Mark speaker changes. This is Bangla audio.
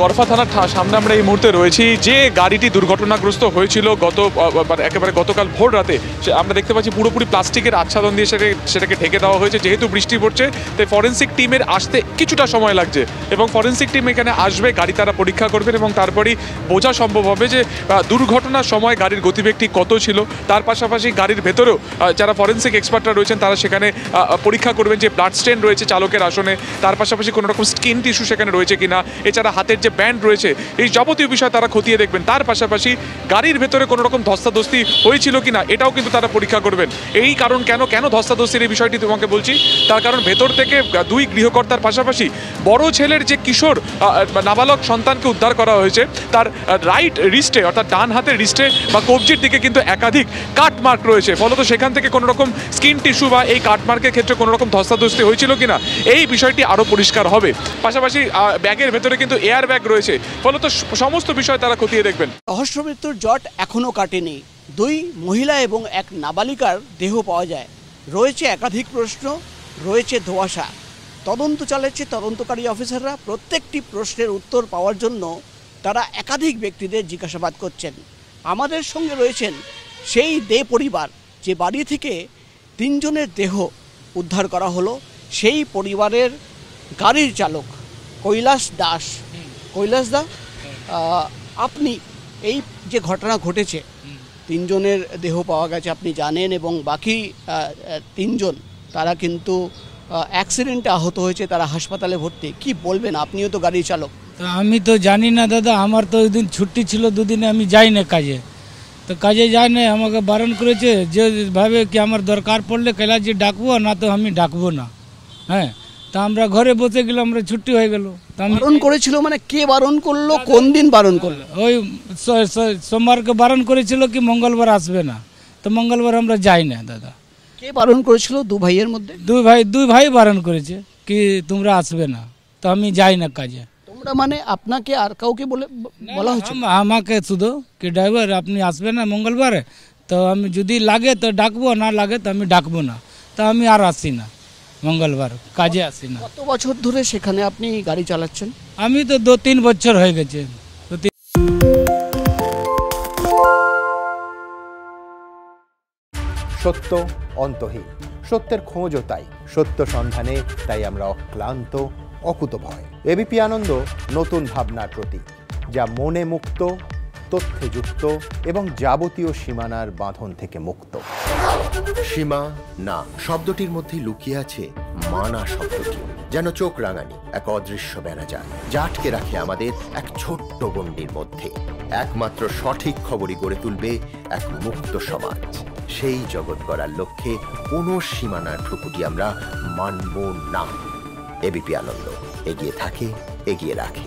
Speaker 1: গড়ফা থানার সামনে আমরা এই মুহূর্তে রয়েছি। যে গাড়িটি দুর্ঘটনাগ্রস্ত হয়েছিল একেবারে গতকাল ভোর রাতে, আমরা দেখতে পাচ্ছি পুরোপুরি প্লাস্টিকের আচ্ছাদন দিয়ে সেটাকে ঢেকে দেওয়া হয়েছে। যেহেতু বৃষ্টি পড়ছে তাই ফরেন্সিক টিমের আসতে কিছুটা সময় লাগছে এবং ফরেন্সিক টিম এখানে আসবে, গাড়ি তারা পরীক্ষা করবেন এবং তারপরেই বোঝা সম্ভব হবে যে দুর্ঘটনার সময় গাড়ির গতিবেগ ঠিক কত ছিল। তার পাশাপাশি গাড়ির ভেতরেও যারা ফরেন্সিক এক্সপার্টরা রয়েছেন তারা সেখানে পরীক্ষা করবেন যে ব্লাড স্টেন রয়েছে চালকের আসনে, তার পাশাপাশি কোনো রকম স্কিন টিস্যু সেখানে রয়েছে কিনা, এছাড়া হাতের যে ব্যান্ড রয়েছে, এই যাবতীয় বিষয় তারা খতিয়ে দেখবেন। তার পাশাপাশি গাড়ির ভেতরে কোনো রকম ধস্তাধস্তি হয়েছিল কিনা এটাও কিন্তু তারা পরীক্ষা করবেন। এই কারণ কেন ধস্তাধস্তির এই বিষয়টি তোমাকে বলছি, তার কারণ ভেতর থেকে দুই গৃহকর্তার পাশাপাশি বড় ছেলের যে কিশোর নাবালক সন্তানকে উদ্ধার করা হয়েছে, তার রাইট রিস্টে অর্থাৎ ডান হাতের রিস্টে বা কবজির দিকে কিন্তু একাধিক কাট মার্ক রয়েছে। ফলত সেখান থেকে কোনো রকম স্কিন টিস্যু বা এই কাট মার্কের ক্ষেত্রে কোনো রকম ধস্তাধস্তি হয়েছিল কিনা এই বিষয়টি আরও পরিষ্কার হবে। পাশাপাশি ব্যাগের ভেতরে কিন্তু এয়ার ব্যাগ রয়েছে, ফলত সমস্ত বিষয় তারা খতিয়ে দেখবেন।
Speaker 2: রহস্য মৃত্যুর জট এখনও কাটেনি। দুই মহিলা এবং এক নাবালিকার দেহ পাওয়া যায়। রয়েছে একাধিক প্রশ্ন, রয়েছে ধোঁয়াশা। তদন্ত চালাচ্ছে তদন্তকারী অফিসাররা। প্রত্যেকটি প্রশ্নের উত্তর পাওয়ার জন্য তারা একাধিক ব্যক্তিদের জিজ্ঞাসাবাদ করছেন। আমাদের সঙ্গে রয়েছেন সেই দে পরিবার যে বাড়ি থেকে 3 জনের দেহ উদ্ধার করা হলো, সেই পরিবারের গাড়ির চালক কৈলাস দাস। কৈলাস দা, আপনি এই যে ঘটনা ঘটেছে, 3 জনের দেহ পাওয়া গেছে আপনি জানেন, এবং বাকি 3 জন তারা কিন্তু অ্যাক্সিডেন্টে আহত হয়েছে, তারা হাসপাতালে ভর্তি। কি বলবেন? আপনিও তো গাড়ি চালক।
Speaker 3: আমি তো জানি না দাদা, আমার তো ওই দিন ছুটি ছিল, দুদিনে আমি যাই না কাজে। তো কাজে যাই না, আমাকে বারণ করেছে যে ভাবে কি আমার দরকার পড়লে কৈলাসজি ডাকবো, না তো আমি ডাকবো না। হ্যাঁ, তা আমরা ঘরে বসে গেলাম, আমরা ছুটি হয়ে গেল।
Speaker 2: বারণ করেছিল মানে কে বারণ করলো? কোন দিন বারণ করলো?
Speaker 3: ওই সোমবারকে বারণ করেছিল কি মঙ্গলবার আসবে না, তো মঙ্গলবার আমরা যাই না দাদা।
Speaker 2: কে বারণ করেছিল? 2 ভাইয়ের মধ্যে?
Speaker 3: দুই ভাই বারণ করেছে কি তোমরা আসবে না, তো আমি যাই না কাজে।
Speaker 2: তোমরা মানে আপনাকে আর কাউকে বলা হচ্ছে?
Speaker 3: আমাকে শুধু কি ড্রাইভার আপনি আসবে না মঙ্গলবারে, তো আমি যদি লাগে তো ডাকবো, না লাগে তো আমি ডাকবো না, তো আমি আর আসি না মঙ্গলবার, কাজে আসি না।
Speaker 2: কত বছর ধরে সেখানে আপনি গাড়ি চালাচ্ছেন?
Speaker 3: আমি তো 2-3 বছর হয়ে গেছে।
Speaker 4: সত্য অন্তহীন, সত্যের খোঁজও তাই, সত্য সন্ধানে তাই আমরা অক্লান্ত, অকুতভয়। এবিপি আনন্দ নতুন ভাবনার প্রতীক, যা মনে মুক্ত, তথ্যে যুক্ত এবং যাবতীয় সীমানার বাঁধন থেকে মুক্ত।
Speaker 5: সীমা না শব্দটির মধ্যেই লুকিয়ে আছে মানা শব্দটি, যেন চোখ রাঙানি এক অদৃশ্য বেড়াজাল, যা আটকে রাখে আমাদের এক ছোট্ট গণ্ডির মধ্যে। একমাত্র সঠিক খবরই গড়ে তুলবে এক মুক্ত সমাজ। সেই জগৎ গড়ার লক্ষ্যে কোনো সীমানার ঠুকুটি আমরা মানব না। এবিপি আনন্দ এগিয়ে থাকে, এগিয়ে রাখে।